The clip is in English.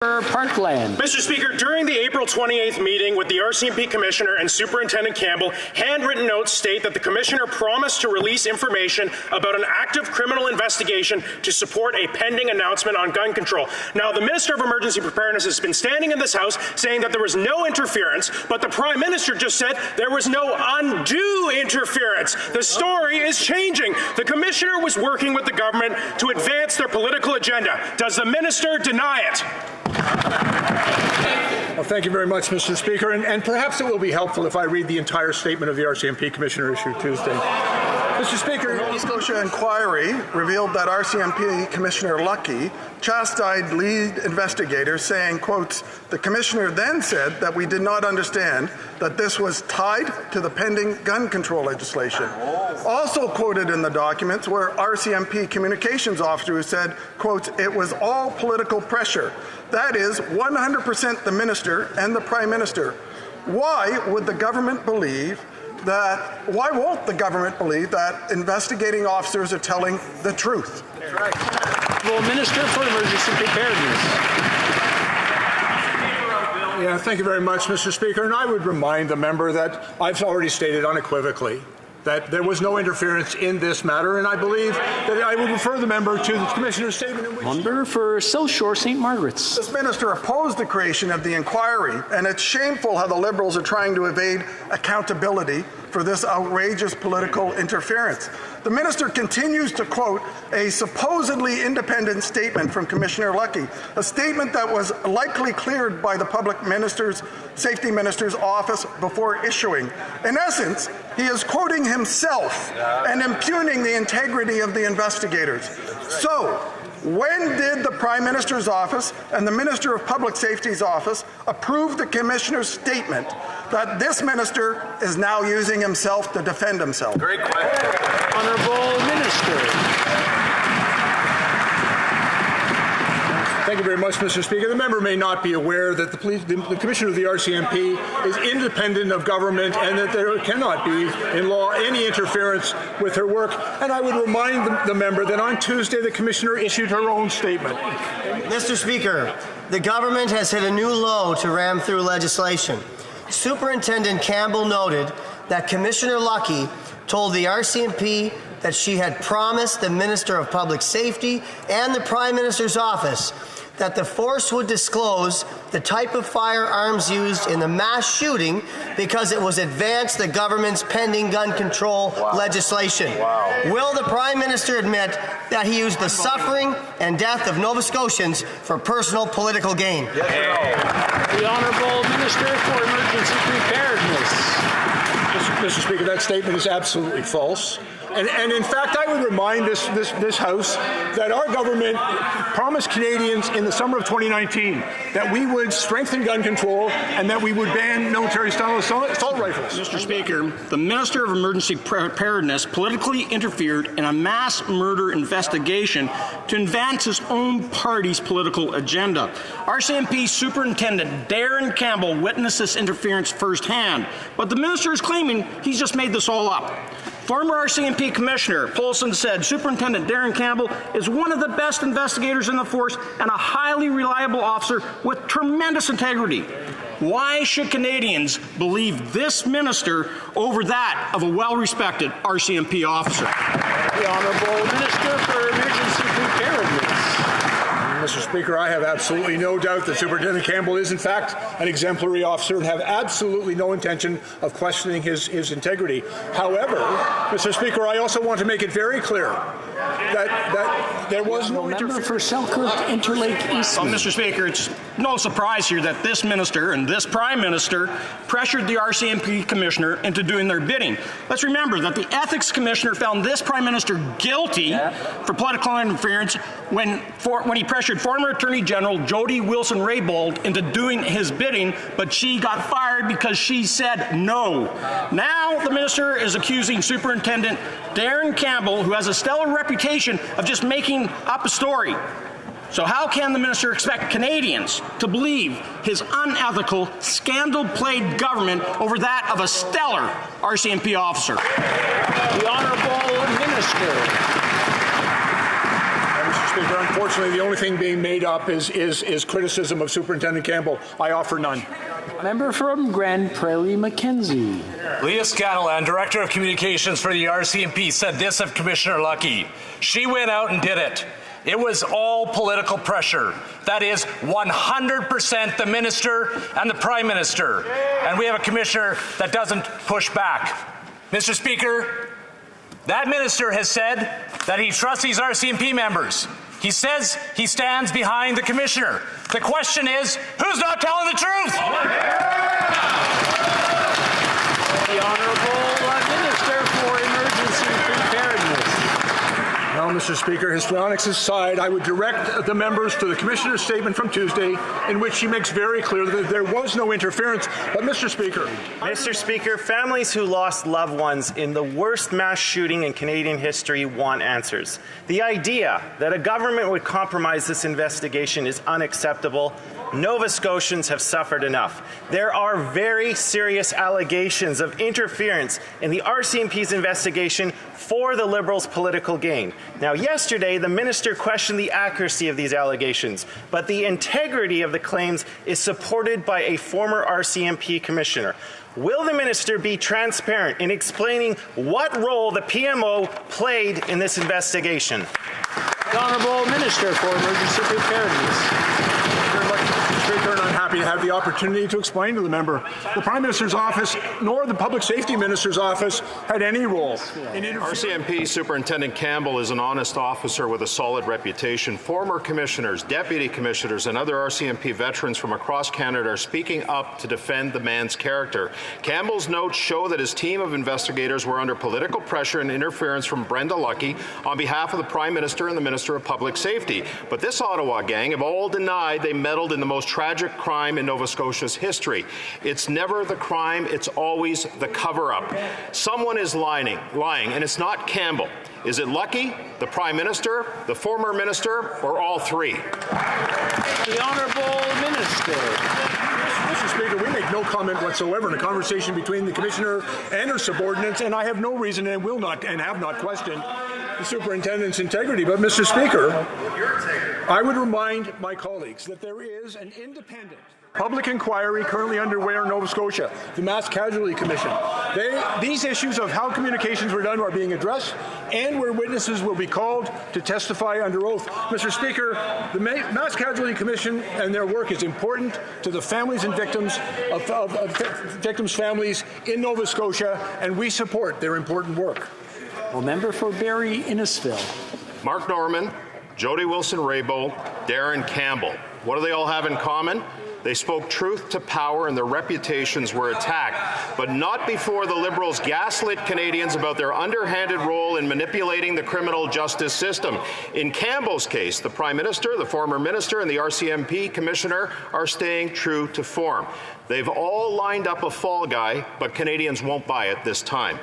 Parkland. Mr. Speaker, during the April 28th meeting with the RCMP Commissioner and Superintendent Campbell, handwritten notes state that the Commissioner promised to release information about an active criminal investigation to support a pending announcement on gun control. Now, the Minister of Emergency Preparedness has been standing in this House saying that there was no interference, but the Prime Minister just said there was no undue interference. The story is changing. The Commissioner was working with the government to advance their political agenda. Does the Minister deny it? Well, thank you very much, Mr. Speaker, and perhaps it will be helpful if I read the entire statement of the RCMP Commissioner issued Tuesday. Mr. Speaker, the Nova Scotia inquiry revealed that RCMP Commissioner Lucky chastised lead investigators, saying, quotes, "The Commissioner then said that we did not understand that this was tied to the pending gun control legislation." Also quoted in the documents were RCMP communications officer who said, quotes, "It was all political pressure." That is 100% the Minister and the Prime Minister. Why won't the government believe that investigating officers are telling the truth? That's right. Well, Minister for Emergency Preparedness. Yeah, thank you very much, Mr. Speaker. And I would remind the member that I've already stated unequivocally that there was no interference in this matter, and I believe that I would refer the member to the Commissioner's statement in which... Member for South Shore St. Margaret's. This Minister opposed the creation of the inquiry, and it's shameful how the Liberals are trying to evade accountability for this outrageous political interference. The Minister continues to quote a supposedly independent statement from Commissioner Lucky, a statement that was likely cleared by the Safety Minister's office before issuing. In essence, he is quoting himself and impugning the integrity of the investigators. So, when did the Prime Minister's office and the Minister of Public Safety's office approve the Commissioner's statement that this Minister is now using himself to defend himself? Great question. Honourable Minister. Thank you very much, Mr. Speaker. The member may not be aware that the Commissioner of the RCMP is independent of government and that there cannot be, in law, any interference with her work. And I would remind the member that on Tuesday the Commissioner issued her own statement. Mr. Speaker, the government has hit a new low to ram through legislation. Superintendent Campbell noted that Commissioner Lucky told the RCMP that she had promised the Minister of Public Safety and the Prime Minister's office that the force would disclose the type of firearms used in the mass shooting because it was advanced the government's pending gun control legislation. Will the Prime Minister admit that he used the suffering and death of Nova Scotians for personal political gain? Yes, the Honourable Minister for Emergency Preparedness. Mr. Speaker, that statement is absolutely false. And in fact, I would remind this House that our government promised Canadians in the summer of 2019 that we would strengthen gun control and that we would ban military-style assault rifles. Mr. Speaker, the Minister of Emergency Preparedness politically interfered in a mass murder investigation to advance his own party's political agenda. RCMP Superintendent Darren Campbell witnessed this interference firsthand, but the Minister is claiming he's just made this all up. Former RCMP Commissioner Polson said Superintendent Darren Campbell is one of the best investigators in the force and a highly reliable officer with tremendous integrity. Why should Canadians believe this minister over that of a well-respected RCMP officer? The Honourable Minister for Emergency Preparedness. Mr. Speaker, I have absolutely no doubt that Superintendent Campbell is, in fact, an exemplary officer and have absolutely no intention of questioning his integrity. However, Mr. Speaker, I also want to make it very clear that there was no interference. For Selkirk Interlake Eastman. Well, Mr. Speaker, it's no surprise here that this minister and this Prime Minister pressured the RCMP Commissioner into doing their bidding. Let's remember that the Ethics Commissioner found this Prime Minister guilty for political interference when he pressured former Attorney General Jody Wilson-Raybould into doing his bidding, but she got fired because she said no. Now the minister is accusing Superintendent Darren Campbell, who has a stellar reputation of just making up a story. So how can the minister expect Canadians to believe his unethical, scandal-plagued government over that of a stellar RCMP officer? The Honourable Minister. Speaker. Unfortunately, the only thing being made up is criticism of Superintendent Campbell. I offer none. Member from Grand Prairie Mackenzie. Leah Scatterland, Director of Communications for the RCMP, said this of Commissioner Lucky. She went out and did it. It was all political pressure. That is 100% the Minister and the Prime Minister. And we have a Commissioner that doesn't push back. Mr. Speaker, that Minister has said that he trusts these RCMP members. He says he stands behind the Commissioner. The question is, who's not telling the truth? The Honourable Minister for Emergency Preparedness. Well, Mr. Speaker, histrionics aside, I would direct the members to the Commissioner's statement from Tuesday, in which she makes very clear that there was no interference. But, Mr. Speaker, families who lost loved ones in the worst mass shooting in Canadian history want answers. The idea that a government would compromise this investigation is unacceptable. Nova Scotians have suffered enough. There are very serious allegations of interference in the RCMP's investigation for the Liberals' political gain. Now, yesterday, the Minister questioned the accuracy of these allegations, but the integrity of the claims is supported by a former RCMP Commissioner. Will the Minister be transparent in explaining what role the PMO played in this investigation? The Honourable Minister for Emergency Preparedness. Speaker, and I'm happy to have the opportunity to explain to the member. The Prime Minister's office nor the Public Safety Minister's office had any role in RCMP Superintendent Campbell is an honest officer with a solid reputation. Former commissioners, deputy commissioners, and other RCMP veterans from across Canada are speaking up to defend the man's character. Campbell's notes show that his team of investigators were under political pressure and interference from Brenda Lucki on behalf of the Prime Minister and the Minister of Public Safety. But this Ottawa gang have all denied they meddled in the most tragic crime in Nova Scotia's history. It's never the crime, it's always the cover-up. Someone is lying, and it's not Campbell. Is it Lucki, the Prime Minister, the former Minister, or all three? The Honourable Minister. Mr. Speaker, we make no comment whatsoever in a conversation between the Commissioner and her subordinates, and I have no reason and will not and have not questioned the Superintendent's integrity. But, Mr. Speaker, I would remind my colleagues that there is an independent public inquiry currently underway in Nova Scotia, the Mass Casualty Commission. These issues of how communications were done are being addressed, and where witnesses will be called to testify under oath. Mr. Speaker, the Mass Casualty Commission and their work is important to the families and victims of victims' families in Nova Scotia, and we support their important work. Well, member for Barrie Innisfil. Mark Norman, Jody Wilson-Raybould, Darren Campbell. What do they all have in common? They spoke truth to power and their reputations were attacked, but not before the Liberals gaslit Canadians about their underhanded role in manipulating the criminal justice system. In Campbell's case, the Prime Minister, the former Minister, and the RCMP Commissioner are staying true to form. They've all lined up a fall guy, but Canadians won't buy it this time.